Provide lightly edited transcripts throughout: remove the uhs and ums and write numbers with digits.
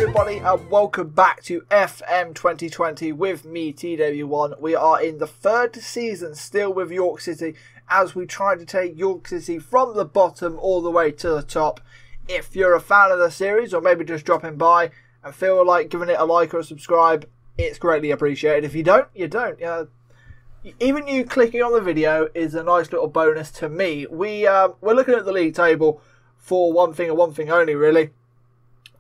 everybody and welcome back to FM2020 with me, TW1. We are in the third season still with York City as we try to take York City from the bottom all the way to the top. If you're a fan of the series or maybe just dropping by and feel like giving it a like or a subscribe, it's greatly appreciated. If you don't, you don't. Even you clicking on the video is a nice little bonus to me. We're looking at the league table for one thing and one thing only, really.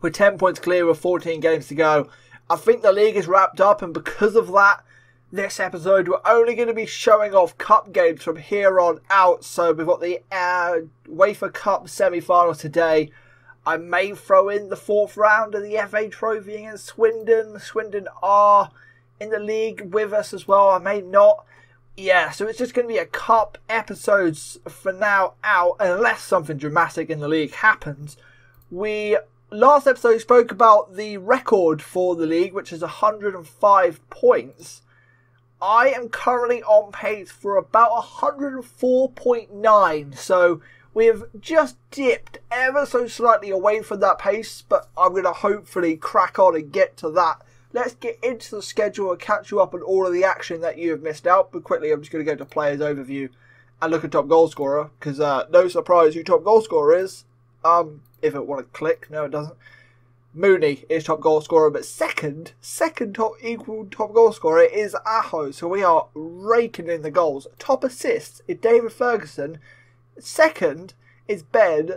We're 10 points clear with 14 games to go. I think the league is wrapped up, and because of that, this episode we're only going to be showing off cup games from here on out. So we've got the Wafer Cup semi-final today. I may throw in the fourth round of the FA Trophy against Swindon. Swindon are in the league with us as well. I may not. Yeah, so it's just going to be a cup episodes for now out, unless something dramatic in the league happens. Last episode spoke about the record for the league, which is 105 points. I am currently on pace for about 104.9, so we have just dipped ever so slightly away from that pace, but I'm going to hopefully crack on and get to that. Let's get into the schedule and catch you up on all of the action that you have missed out. But quickly, I'm just going to go to players overview and look at top goal scorer, because no surprise who top goal scorer is. If it want to click, no it doesn't. Mooney is top goal scorer, but second top goal scorer is Aho. So we are raking in the goals. Top assists is David Ferguson. Second is Ben.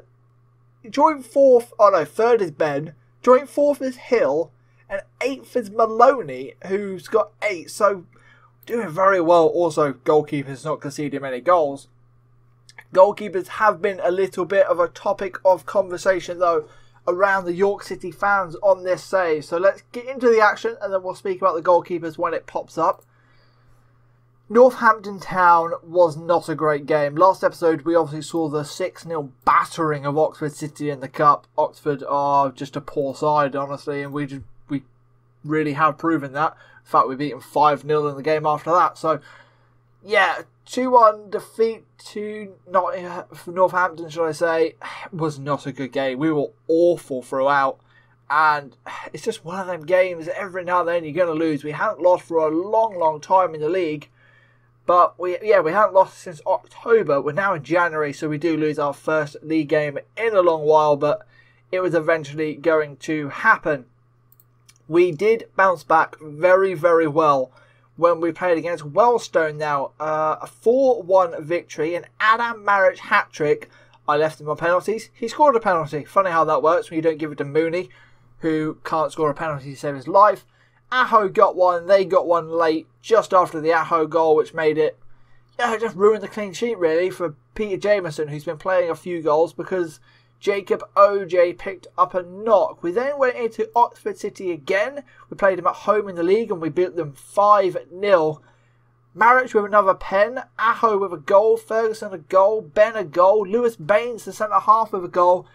Joint fourth, third is Ben. Joint fourth is Hill. And eighth is Maloney, who's got 8. So doing very well. Also, goalkeepers not conceding many goals. Goalkeepers have been a little bit of a topic of conversation, though, around the York City fans on this save. So let's get into the action, and then we'll speak about the goalkeepers when it pops up. Northampton Town was not a great game. Last episode, we obviously saw the 6-0 battering of Oxford City in the Cup. Oxford are just a poor side, honestly, and we really have proven that. In fact, we beat them 5-0 in the game after that. So, yeah, 2-1 defeat to Northampton, should I say, was not a good game. We were awful throughout, and it's just one of them games. Every now and then you're going to lose. We haven't lost for a long, long time in the league, but we haven't lost since October. We're now in January, so we do lose our first league game in a long while, but it was eventually going to happen. We did bounce back very, very well when we played against Wellstone now. A 4-1 victory, an Adam Marriage hat-trick. I left him on penalties. He scored a penalty. Funny how that works when you don't give it to Mooney, who can't score a penalty to save his life. Aho got one. They got one late, just after the Aho goal, which made it, just ruined the clean sheet, really, for Peter Jameson, who's been playing a few goals because Jacob OJ picked up a knock. We then went into Oxford City again. We played them at home in the league and we beat them 5-0. Marriage with another pen. Aho with a goal. Ferguson a goal. Ben a goal. Lewis Baines, the centre-half, with a goal.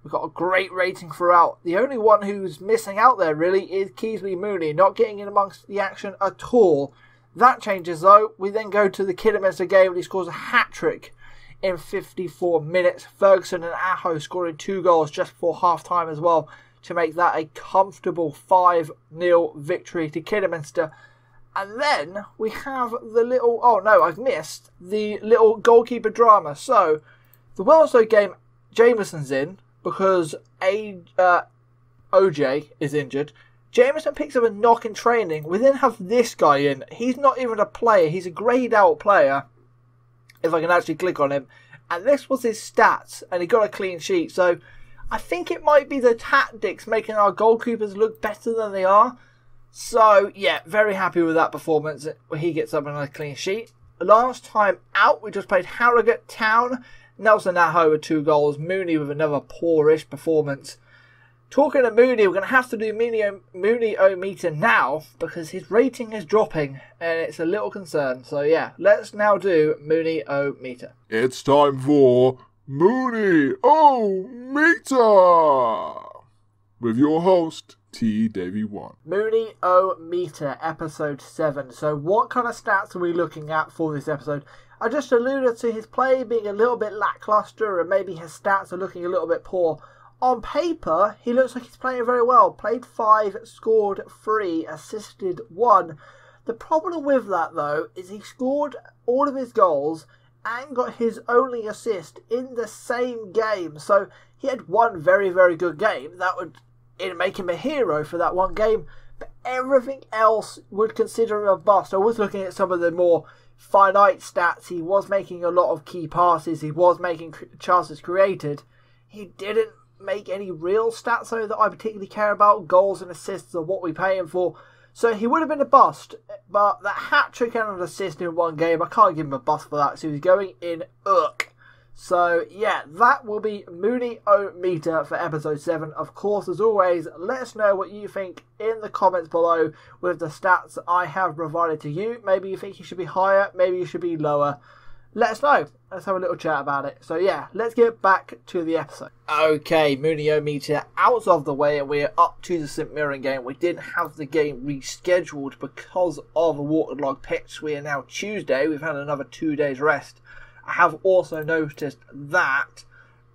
We've got a great rating throughout. The only one who's missing out there, really, is Keasley Mooney, not getting in amongst the action at all. That changes, though. We then go to the Kidderminster game and he scores a hat-trick in 54 minutes. Ferguson and Aho scoring 2 goals just before half-time as well to make that a comfortable 5-0 victory to Kidderminster. And then we have the little... Oh, no, I've missed the little goalkeeper drama. So, the Wellstone game, Jameson's in because OJ is injured. Jameson picks up a knock in training. We then have this guy in. He's not even a player. He's a greyed out player, if I can actually click on him. And this was his stats, and he got a clean sheet. So I think it might be the tactics making our goalkeepers look better than they are. So yeah, very happy with that performance. He gets up on a clean sheet. Last time out, we just played Harrogate Town. Nelson Aho with 2 goals. Mooney with another poorish performance. Talking of Mooney, we're going to have to do Mooney-o-meter now because his rating is dropping and it's a little concern. So yeah, let's now do Mooney-o-meter. It's time for Mooney-o-meter with your host, TW1. Mooney-o-meter, episode 7. So what kind of stats are we looking at for this episode? I just alluded to his play being a little bit lackluster and maybe his stats are looking a little bit poor on paper, he looks like he's playing very well. Played 5, scored 3, assisted 1. The problem with that, though, is he scored all of his goals and got his only assist in the same game. So he had one very, very good game. That would make him a hero for that one game. But everything else would consider him a bust. I was looking at some of the more finite stats. He was making a lot of key passes. He was making chances created. He didn't make any real stats though that I particularly care about. Goals and assists are what we pay him for. So he would have been a bust. But that hat-trick and an assist in one game, I can't give him a bust for that. So he's going in So yeah, that will be Mooney-O-meter for episode 7. Of course, as always, let us know what you think in the comments below with the stats I have provided to you. Maybe you think he should be higher, maybe he should be lower. Let us know. Let's have a little chat about it. So yeah, let's get back to the episode. Okay, Mooney-O-meter out of the way, and we're up to the St Mirren game. We did have the game rescheduled because of a waterlogged pitch. We are now Tuesday. We've had another 2 days rest. I have also noticed that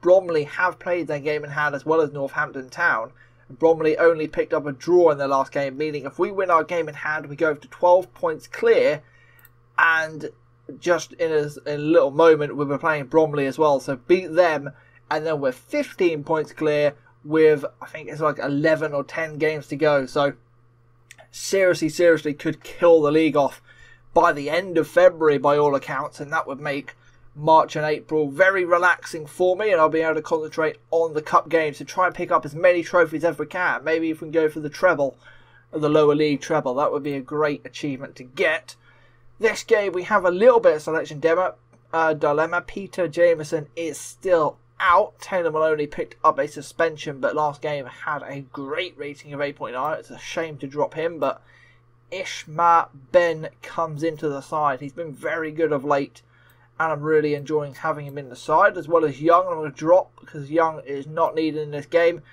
Bromley have played their game in hand as well as Northampton Town. Bromley only picked up a draw in their last game, meaning if we win our game in hand, we go to 12 points clear. And just in a little moment, we were playing Bromley as well, so beat them, and then we're 15 points clear with, I think it's like 11 or 10 games to go. So seriously could kill the league off by the end of February by all accounts, and that would make March and April very relaxing for me, and I'll be able to concentrate on the cup games to try and pick up as many trophies as we can. Maybe if we can go for the treble, the lower league treble, that would be a great achievement to get. This game we have a little bit of selection dilemma. Peter Jameson is still out. Taylor Maloney picked up a suspension, but last game had a great rating of 8.9. It's a shame to drop him, but Ishma Ben comes into the side. He's been very good of late, and I'm really enjoying having him in the side, as well as Young. I'm going to drop because Young is not needed in this game.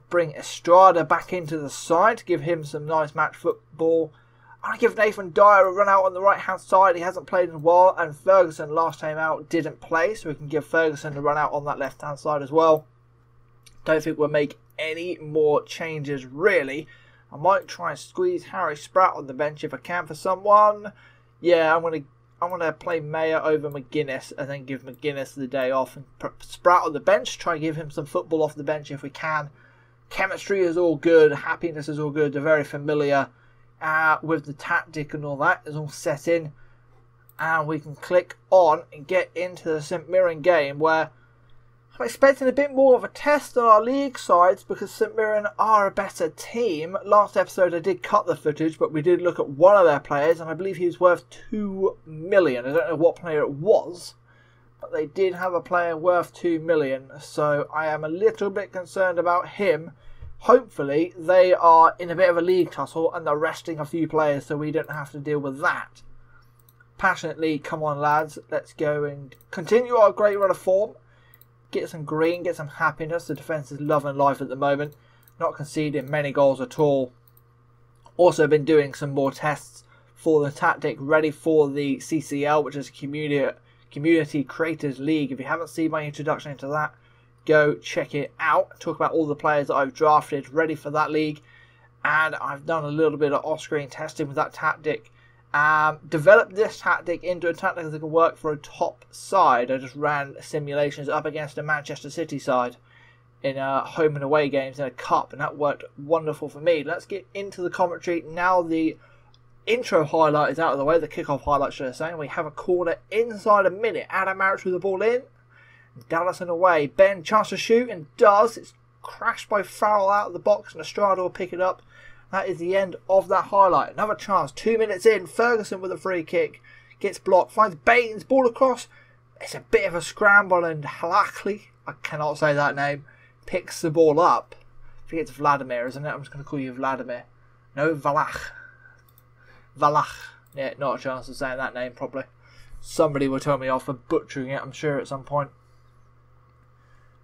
Bring Estrada back into the side to give him some nice match football. I'm going to give Nathan Dyer a run out on the right hand side. He hasn't played in a while, and Ferguson last time out didn't play, so we can give Ferguson a run out on that left hand side as well. Don't think we'll make any more changes really. I might try and squeeze Harry Spratt on the bench if I can for someone. Yeah, I'm going to play Mayer over McGuinness and then give McGuinness the day off and put Spratt on the bench. Try and give him some football off the bench if we can. Chemistry is all good. Happiness is all good. They're very familiar with the tactic and all that is all set in. And we can click on and get into the St Mirren game, where I'm expecting a bit more of a test on our league sides because St Mirren are a better team. Last episode I did cut the footage, but we did look at one of their players, and I believe he was worth 2 million. I don't know what player it was, but they did have a player worth 2 million, so I am a little bit concerned about him. Hopefully they are in a bit of a league tussle and they're resting a few players so we don't have to deal with that. Passionately, come on lads, let's go and continue our great run of form. Get some green, get some happiness. The defence is loving life at the moment. Not conceding many goals at all. Also been doing some more tests for the tactic ready for the CCL, which is Community Creators League. If you haven't seen my introduction into that, go check it out. Talk about all the players that I've drafted ready for that league. And I've done a little bit of off-screen testing with that tactic. Developed this tactic into a tactic that can work for a top side. I just ran simulations up against a Manchester City side in home and away games in a cup, and that worked wonderful for me. Let's get into the commentary. Now the intro highlight is out of the way, the kickoff highlight should I say. We have a corner inside a minute. Adam Marriott with the ball in. Dallison away. Ben chance to shoot and does. It's crashed by Farrell out of the box, and Estrada will pick it up. That is the end of that highlight. Another chance. 2 minutes in. Ferguson with a free kick. Gets blocked. Finds Baines. Ball across. It's a bit of a scramble, and Halakli, I cannot say that name, picks the ball up. I think it's Vladimir, isn't it? I'm just going to call you Vladimir. No, Valach. Valach. Yeah, not a chance of saying that name properly. Somebody will tell me off for butchering it, I'm sure, at some point.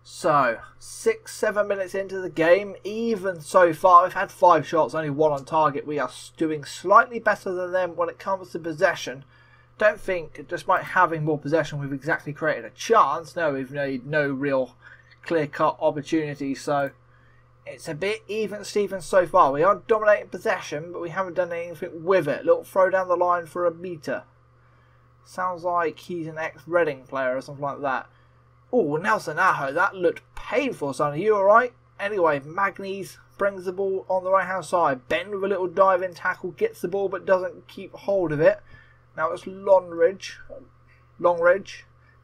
So, 6-7 minutes into the game, even so far, we've had 5 shots, only 1 on target. We are doing slightly better than them when it comes to possession. Don't think, despite having more possession, we've exactly created a chance. No, we've made no real clear-cut opportunities. So it's a bit even Steven so far. We are dominating possession, but we haven't done anything with it. Little throw down the line for a meter. Sounds like he's an ex-Reading player or something like that. Oh, Nelson Aho, that looked painful, son. Are you alright? Anyway, Magnes brings the ball on the right-hand side. Ben with a little dive-in tackle, gets the ball but doesn't keep hold of it. Now it's Longridge.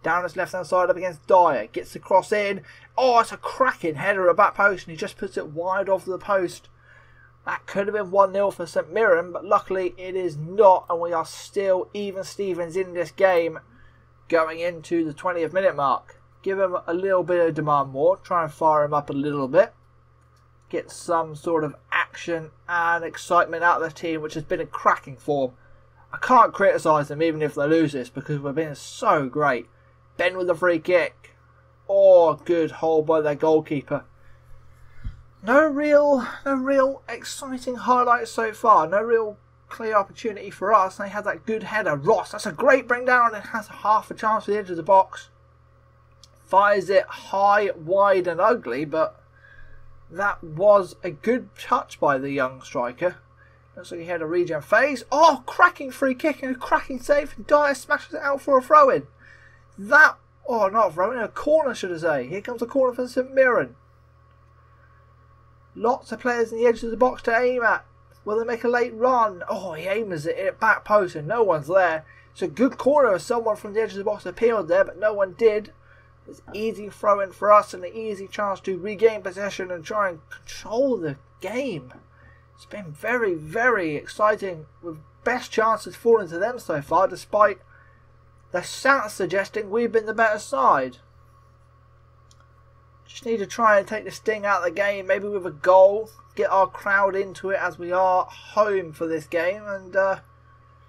Down his left-hand side up against Dyer. Gets the cross in. Oh, it's a cracking header at back post, and he just puts it wide off the post. That could have been 1-0 for St Mirren, but luckily it is not, and we are still even Stevens in this game going into the 20th minute mark. Give him a little bit of demand more. Try and fire him up a little bit. Get some sort of action and excitement out of the team, which has been in cracking form. I can't criticise them even if they lose this, because we've been so great. Ben with the free kick. Oh, good hold by their goalkeeper. No real exciting highlights so far. No real clear opportunity for us. They had that good header. Ross, that's a great bring down, and has half a chance for the edge of the box. Fires it high, wide and ugly, but that was a good touch by the young striker. Looks like he had a regen phase. Oh, cracking free kick and a cracking save. And Dyer smashes it out for a throw-in. Not a throw-in, a corner should I say. Here comes a corner for St Mirren. Lots of players in the edge of the box to aim at. Will they make a late run? Oh, he aims it at back post and no one's there. It's a good corner if someone from the edge of the box appealed there, but no one did. It's easy throw-in for us and an easy chance to regain possession and try and control the game. It's been very, very exciting, with best chances falling to them so far, despite the stats suggesting we've been the better side. Just need to try and take the sting out of the game, maybe with a goal, get our crowd into it as we are home for this game, and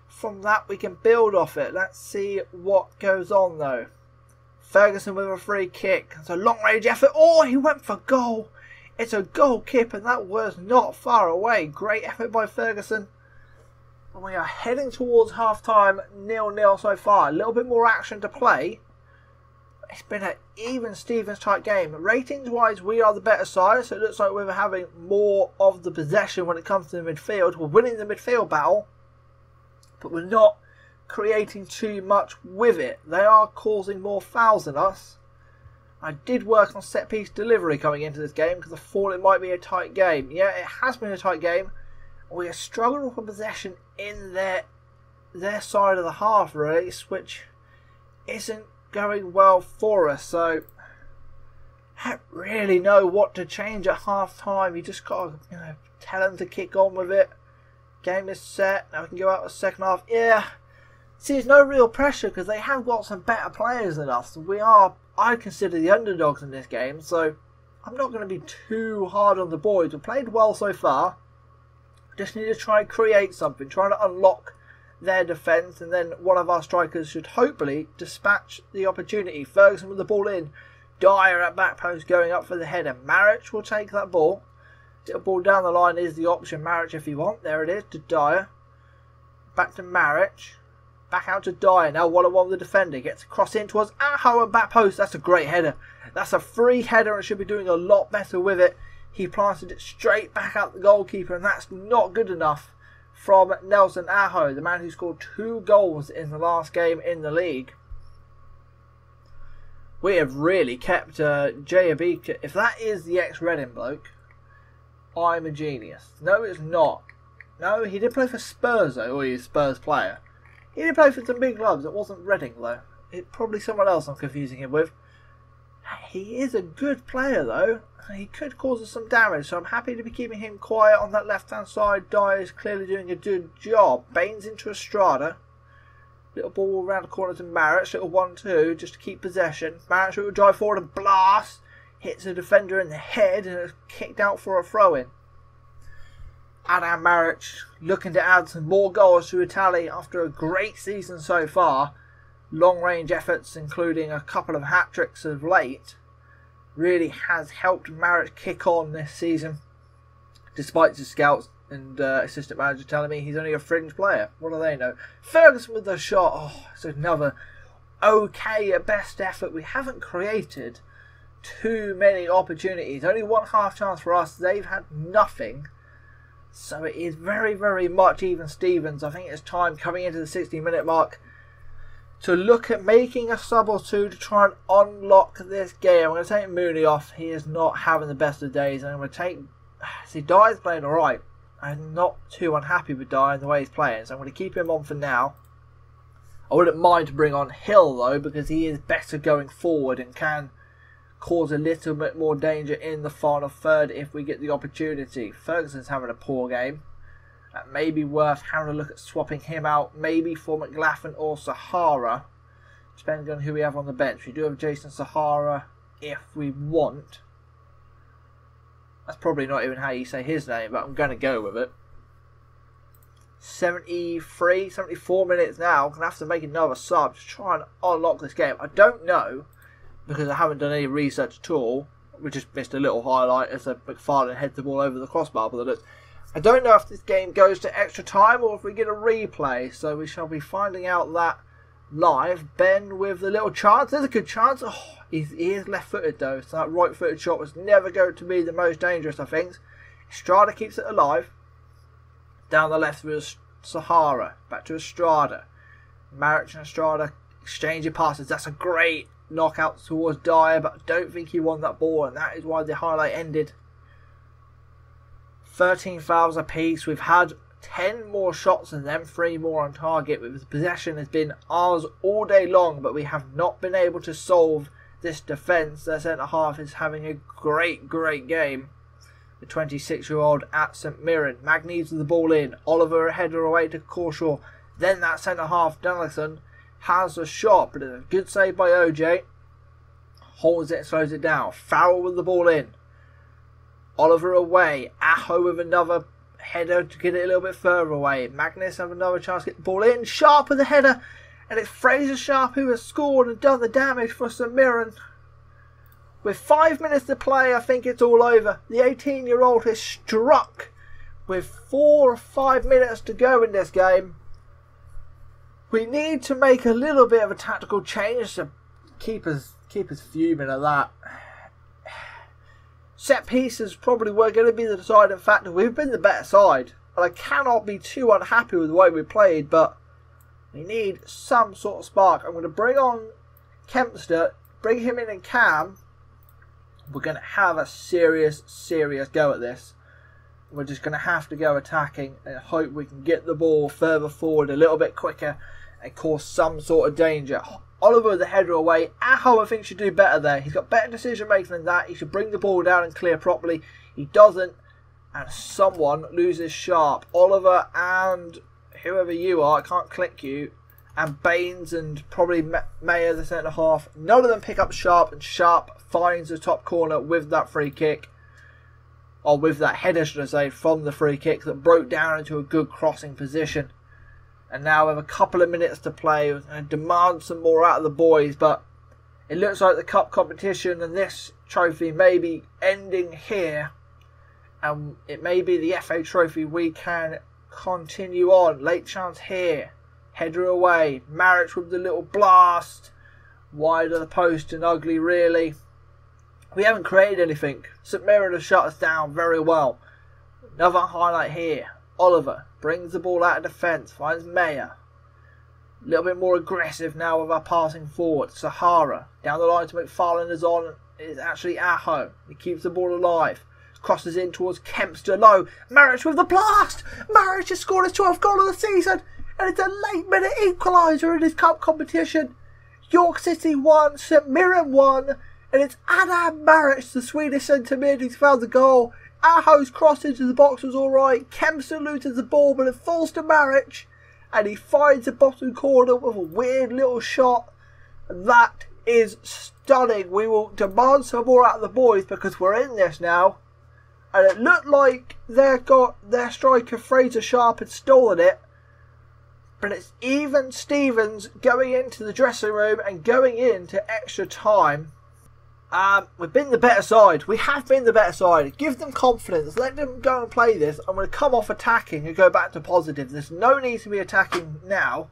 from that we can build off it. Let's see what goes on though. Ferguson with a free kick. It's a long range effort. Oh, he went for goal. It's a goal kick and that was not far away. Great effort by Ferguson. And we are heading towards half time. 0-0 so far. A little bit more action to play. It's been an even Stevens type game. Ratings wise, we are the better side. So it looks like we're having more of the possession when it comes to the midfield. We're winning the midfield battle. But we're not creating too much with it. They are causing more fouls than us. I did work on set piece delivery coming into this game because I thought it might be a tight game. Yeah, it has been a tight game. We are struggling for possession in their side of the half race, which isn't going well for us. So I don't really know what to change at half time. You just got to tell them to kick on with it. Game is set. Now we can go out the second half. Yeah. See, there's no real pressure because they have got some better players than us. I consider the underdogs in this game, so I'm not going to be too hard on the boys. We've played well so far. Just need to try and create something, trying to unlock their defence, and then one of our strikers should hopefully dispatch the opportunity. Ferguson with the ball in. Dyer at back post going up for the header. Marich will take that ball. Little ball down the line is the option. Marich if you want. There it is to Dyer. Back to Marich. Back out to Dyer. Now 1-on-1 with the defender. Gets a cross in towards Aho and back post. That's a great header. That's a free header and should be doing a lot better with it. He planted it straight back out the goalkeeper, and that's not good enough from Nelson Aho, the man who scored 2 goals in the last game in the league. We have really kept J.A.B. If that is the ex-Reading bloke, I'm a genius. No, it's not. No, he did play for Spurs though, or he's a Spurs player. He did play for some big clubs. It wasn't Reading though. It's probably someone else I'm confusing him with. He is a good player though. He could cause us some damage, so I'm happy to be keeping him quiet on that left-hand side. Dyer is clearly doing a good job. Baines into Estrada. Little ball around the corner to Marich. Little 1-2 just to keep possession. Marich will drive forward and blast. Hits a defender in the head and is kicked out for a throw-in. Adam Marich looking to add some more goals to a tally after a great season so far. Long-range efforts, including a couple of hat-tricks of late, really has helped Marich kick on this season. Despite the scouts and assistant manager telling me he's only a fringe player. What do they know? Ferguson with the shot. Oh, it's another okay at best effort. We haven't created too many opportunities. Only one half chance for us. They've had nothing. So it is very, very much even Stevens. I think it's time coming into the 60-minute mark to look at making a sub or two to try and unlock this game. I'm going to take Mooney off. He is not having the best of days. And I'm going to take... See, Dyer's playing alright. I'm not too unhappy with Dyer and the way he's playing. So I'm going to keep him on for now. I wouldn't mind to bring on Hill, though, because he is better going forward and can cause a little bit more danger in the final third if we get the opportunity. Ferguson's having a poor game. That may be worth having a look at swapping him out, maybe for McLaughlin or Sahara, depending on who we have on the bench. We do have Jason Sahara if we want. That's probably not even how you say his name, but I'm going to go with it. 74 minutes now. I'm going to have to make another sub to try and unlock this game. I don't know, because I haven't done any research at all. We just missed a little highlight as McFarlane heads the ball over the crossbar. But I don't know if this game goes to extra time or if we get a replay. So we shall be finding out that live. Ben with the little chance. There's a good chance. Oh, he is left-footed though. So that right-footed shot was never going to be the most dangerous, I think. Estrada keeps it alive. Down the left with Sahara. Back to Estrada. Marich and Estrada exchanging passes. That's a great knockout towards Dyer, but I don't think he won that ball, and that is why the highlight ended. 13 fouls apiece. We've had 10 more shots than them, 3 more on target. With the possession has been ours all day long, but we have not been able to solve this defence. Their centre half is having a great game. The 26-year-old at St Mirren. Magnees with the ball in. Oliver a header away to Corshaw. Then that centre half, Donaldson, has a shot, but it's a good save by OJ. Holds it and slows it down. Farrell with the ball in. Oliver away. Aho with another header to get it a little bit further away. Magnus have another chance to get the ball in. Sharp with the header. And it's Fraser Sharp who has scored and done the damage for St Mirren. With 5 minutes to play, I think it's all over. The 18-year-old has struck with 4 or 5 minutes to go in this game. We need to make a little bit of a tactical change to keep us fuming at that. Set pieces probably were going to be the deciding factor. We've been the better side, and I cannot be too unhappy with the way we played, but we need some sort of spark. I'm going to bring on Kempster, bring him in Cam. We're going to have a serious go at this. We're just going to have to go attacking and hope we can get the ball further forward a little bit quicker and cause some sort of danger. Oliver the header away. Aho I think should do better there. He's got better decision making than that. He should bring the ball down and clear properly. He doesn't, and someone loses Sharp. Oliver and whoever you are, I can't click you, and Baines and probably Mayer the centre half. None of them pick up Sharp, and Sharp finds the top corner with that free kick. Or with that header, should I say, from the free kick that broke down into a good crossing position. And now we have a couple of minutes to play and demand some more out of the boys. But it looks like the cup competition and this trophy may be ending here. And it may be the FA trophy we can continue on. Late chance here. Header away. Marich with the little blast. Wide of the post and ugly really. We haven't created anything. St Mirren has shut us down very well. Another highlight here. Oliver brings the ball out of defence. Finds Mayer. A little bit more aggressive now with our passing forward. Sahara. Down the line to McFarlane is on. It's actually Aho. He keeps the ball alive. Crosses in towards Kempster low. Marich with the blast. Marich has scored his 12th goal of the season. And it's a late minute equaliser in this cup competition. York City won. St Mirren won. And it's Adam Marich, the Swedish centre mid, who's found the goal. Aho's cross into the box was alright. Kempster loses the ball, but it falls to Marich. And he finds the bottom corner with a weird little shot. And that is stunning. We will demand some more out of the boys because we're in this now. And it looked like their striker Fraser Sharp had stolen it. But it's even Stevens going into the dressing room and going into extra time. We've been the better side. We have been the better side. Give them confidence. Let them go and play this. I'm going to come off attacking and go back to positive. There's no need to be attacking now.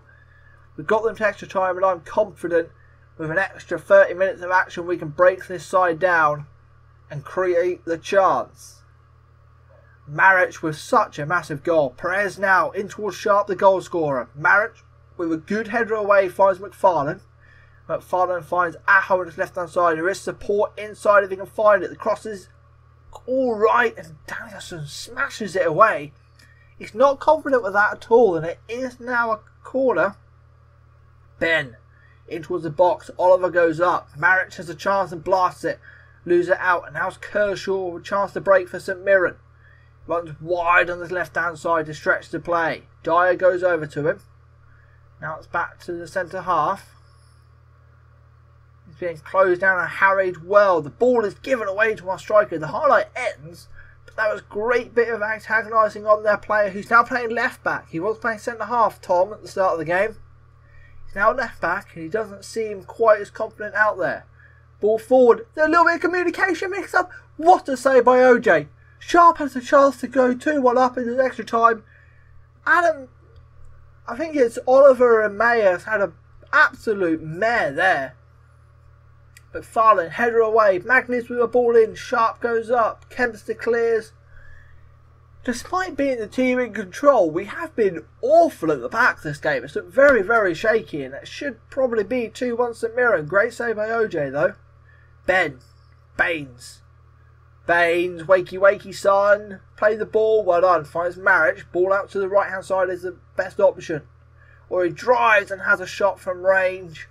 We've got them to extra time and I'm confident with an extra 30 minutes of action, we can break this side down and create the chance. Maric with such a massive goal. Perez now in towards Sharp, the goal scorer. Maric with a good header away finds McFarlane. McFarlane finds Aho on his left hand side. There is support inside if he can find it. The cross is alright, and Danielson smashes it away. He's not confident with that at all, and it is now a corner. Ben in towards the box. Oliver goes up. Maric has a chance and blasts it. Loses it out, and now's Kershaw with a chance to break for St Mirren. Runs wide on his left hand side to stretch the play. Dyer goes over to him. Now it's back to the centre half. He's being closed down and harried well. The ball is given away to our striker. The highlight ends, but that was a great bit of antagonising on their player, who's now playing left back. He was playing centre half, Tom, at the start of the game. He's now left back, and he doesn't seem quite as confident out there. Ball forward. There's a little bit of communication mix up. What a save by OJ. Sharp has a chance to go 2-1 up in the extra time. Adam, I think it's Oliver and Mayers had an absolute mare there. McFarlane, header away. Magnus with a ball in. Sharp goes up. Kempster clears. Despite being the team in control, we have been awful at the back this game. It's looked very, very shaky, and it should probably be 2-1 St Mirren. Great save by OJ though. Ben. Baines, wakey wakey son. Play the ball, well done. Finds Maric. Ball out to the right hand side is the best option. Or he drives and has a shot from range.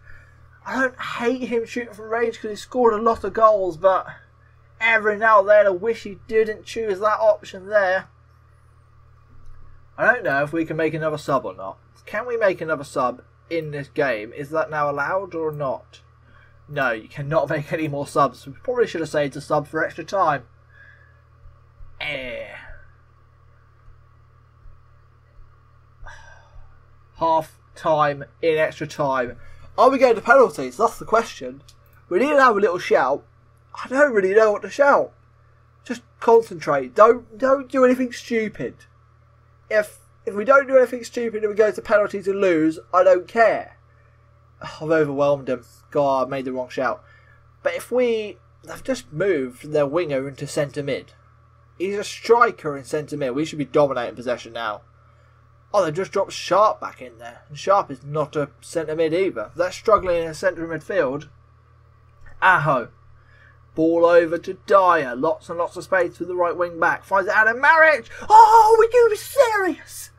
I don't hate him shooting from range because he scored a lot of goals, but every now and then I wish he didn't choose that option there. I don't know if we can make another sub or not. Can we make another sub in this game? Is that now allowed or not? No, you cannot make any more subs. We probably should have saved a sub for extra time. Half time in extra time. Are we going to penalties? That's the question. We need to have a little shout. I don't really know what to shout. Just concentrate. Don't do anything stupid. If we don't do anything stupid and we go to penalties and lose, I don't care. I've overwhelmed him. God, I made the wrong shout. But if they've just moved their winger into centre mid. He's a striker in centre mid. We should be dominating possession now. Oh, they just dropped Sharp back in there. And Sharp is not a centre mid either. They're struggling in a centre midfield. Aho. Ball over to Dyer. Lots and lots of space for the right wing back. Finds Adam Maric. Oh, are you serious?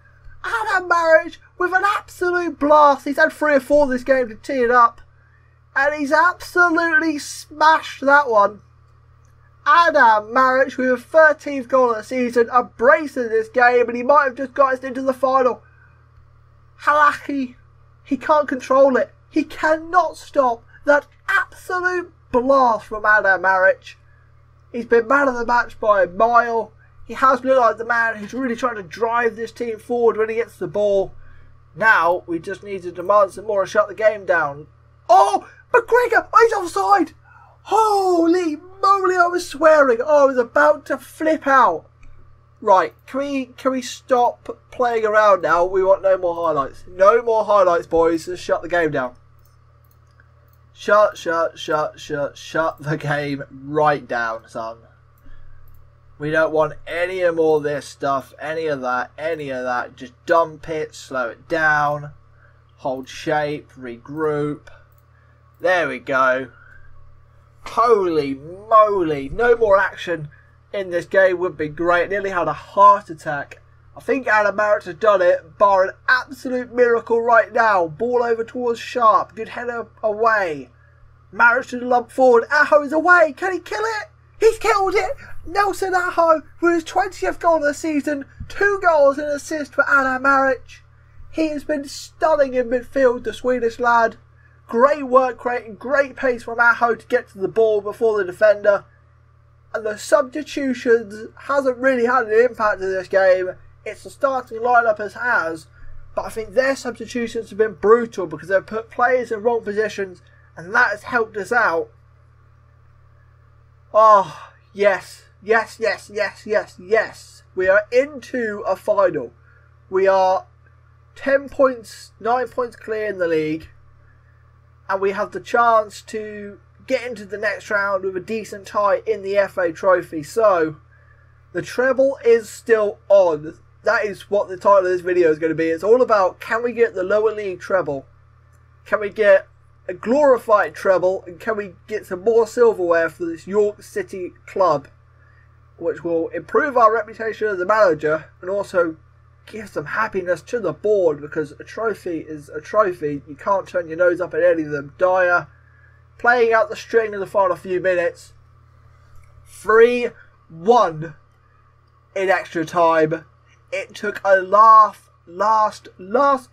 Adam Maric with an absolute blast. He's had 3 or 4 this game to tee it up. And he's absolutely smashed that one. Adam Maric with a 13th goal of the season, a brace in this game, and he might have just got us into the final. Halaki, he can't control it. He cannot stop that absolute blast from Adam Maric. He's been man of the match by a mile. He has looked like the man who's really trying to drive this team forward when he gets the ball. Now, we just need to demand some more and shut the game down. Oh, McGregor, he's offside. Holy moly, I was swearing. I was about to flip out. Right, can we stop playing around now? We want no more highlights. No more highlights, boys. Just shut the game down. Shut the game right down, son. We don't want any more of this stuff, any of that. Just dump it, slow it down, hold shape, regroup. There we go. Holy moly, no more action in this game would be great. Nearly had a heart attack. I think Adam Maric has done it, bar an absolute miracle right now. Ball over towards Sharp, good header away. Maric to the lump forward, Aho is away, can he kill it? He's killed it! Nelson Aho with his 20th goal of the season, 2 goals and an assist for Adam Maric. He has been stunning in midfield, the Swedish lad. Great work creating, great pace from Aho to get to the ball before the defender. And the substitutions hasn't really had an impact in this game. It's the starting lineup as has. But I think their substitutions have been brutal because they've put players in wrong positions and that has helped us out. Oh, yes. We are into a final. We are 10 points, 9 points clear in the league. and we have the chance to get into the next round with a decent tie in the FA Trophy. So, the treble is still on. That is what the title of this video is going to be. It's all about, can we get the lower league treble? Can we get a glorified treble? And can we get some more silverware for this York City club? Which will improve our reputation as a manager and also give some happiness to the board, because a trophy is a trophy. You can't turn your nose up at any of them. Dyer playing out the string in the final few minutes. 3-1 in extra time. It took a last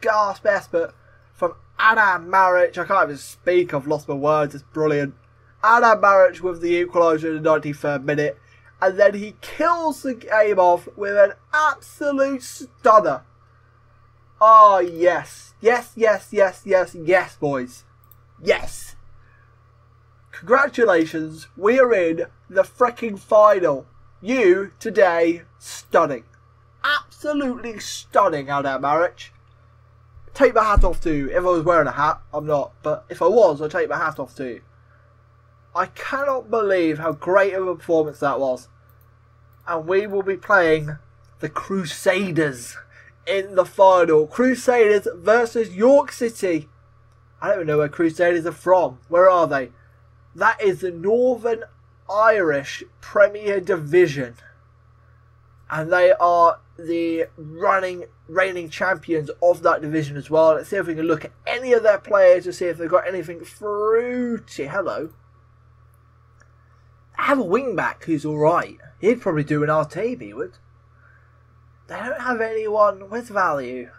gasp effort from Adam Maric. I can't even speak. I've lost my words. It's brilliant. Adam Maric with the equaliser in the 93rd minute. And then he kills the game off with an absolute stunner. Oh, yes. Yes, boys. Yes. Congratulations. We are in the freaking final. You, today, stunning. Absolutely stunning, Adam Maric. Take my hat off to you. If I was wearing a hat, I'm not. But if I was, I'd take my hat off to you. I cannot believe how great of a performance that was. And we will be playing the Crusaders in the final. Crusaders versus York City. I don't even know where Crusaders are from. Where are they? That is the Northern Irish Premier Division. And they are the reigning champions of that division as well. Let's see if we can look at any of their players to see if they've got anything fruity. Hello. I have a wingback who's alright. He'd probably do an RT, he would. They don't have anyone with value.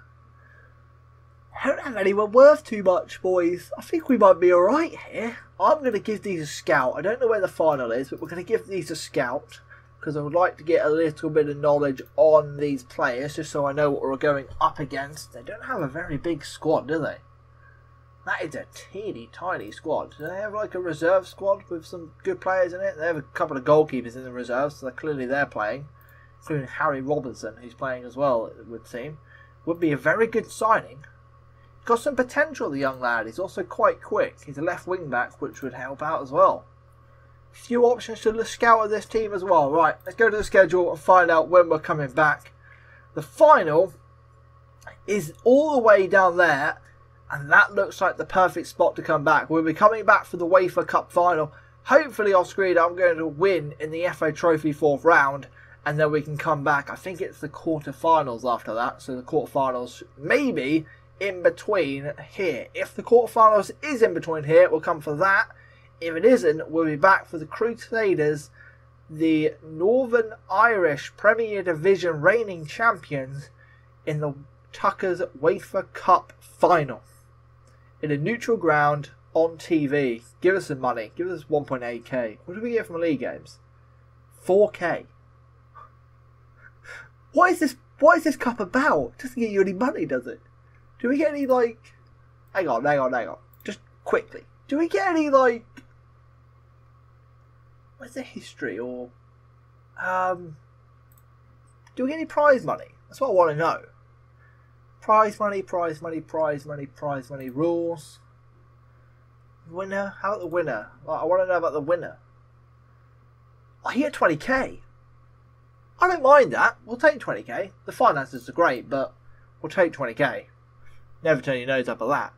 They don't have anyone worth too much, boys. I think we might be alright here. I'm going to give these a scout. I don't know where the final is, but we're going to give these a scout, because I would like to get a little bit of knowledge on these players, just so I know what we're going up against. They don't have a very big squad, do they? That is a teeny tiny squad. Do they have like a reserve squad with some good players in it? They have a couple of goalkeepers in the reserves, so clearly they're playing. Including Harry Robinson, who's playing as well, it would seem. Would be a very good signing. Got some potential, the young lad. He's also quite quick. He's a left wing back, which would help out as well. Few options to scout of this team as well. Right, let's go to the schedule and find out when we're coming back. The final is all the way down there, and that looks like the perfect spot to come back. We'll be coming back for the Wafer Cup final. Hopefully off screen I'm going to win in the FA Trophy 4th round, and then we can come back. I think it's the quarterfinals after that, so the quarterfinals maybe in between here. If the quarterfinals is in between here, we'll come for that. If it isn't, we'll be back for the Crusaders, the Northern Irish Premier Division reigning champions, in the Tunnocks Wafer Cup final. In a neutral ground, on TV. Give us some money. Give us 1.8k. What do we get from league games? 4k. What is this cup about? It doesn't get you any money, does it? Do we get any, like... Hang on. Just quickly. Do we get any, like... What's the history, or... Do we get any prize money? That's what I want to know. Prize money rules. Winner? How about the winner? I want to know about the winner. Oh, you get 20k. I don't mind that. We'll take 20k. The finances are great, but we'll take 20k. Never turn your nose up at that.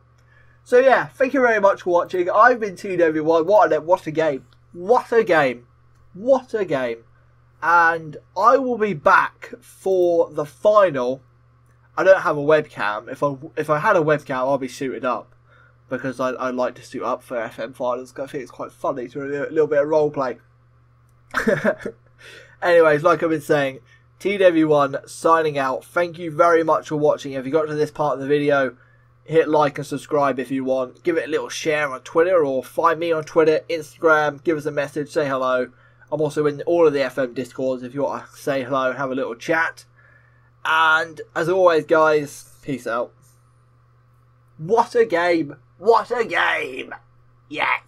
So yeah, thank you very much for watching. I've been tuned everyone. What a game. What a game. What a game. And I will be back for the final. I don't have a webcam. If I had a webcam, I'll be suited up, because I like to suit up for FM finals. I think it's quite funny to do a little bit of role play. Anyways, like I've been saying, TW1 signing out. Thank you very much for watching. If you got to this part of the video, hit like and subscribe if you want. Give it a little share on Twitter, or find me on Twitter, Instagram. Give us a message, say hello. I'm also in all of the FM Discords if you want to say hello and have a little chat. And as always, guys, peace out. What a game. What a game. Yes.